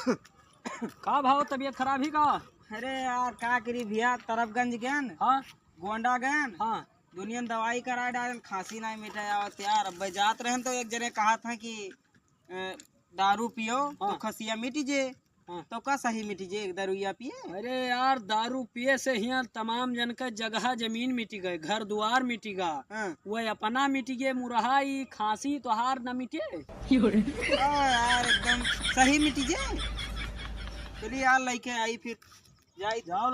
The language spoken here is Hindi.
का भाव तबीयत खराब ही का? अरे यार का करी भैया, तरफगंज गए न, हाँ गोंडा गए न, हाँ दुनिया दवाई करा डाल, खांसी नहीं मिटा आवत यार। अब जात रहे तो एक जने कहा था कि दारू पियो तो हाँ। खसिया मिटी जे। हाँ। तो का सही मिटी जे, एक दारूया पिए? अरे यार दारू पिए से यहाँ तमाम जन का जगह जमीन मिटी गए, घर द्वार मिटी गा, हाँ। वह अपना मिटी गए, मुरहाई खांसी तोहार न मिटे। यार एकदम सही मिटी जे। चलिए यार लेके आई फिर जाई जाओ।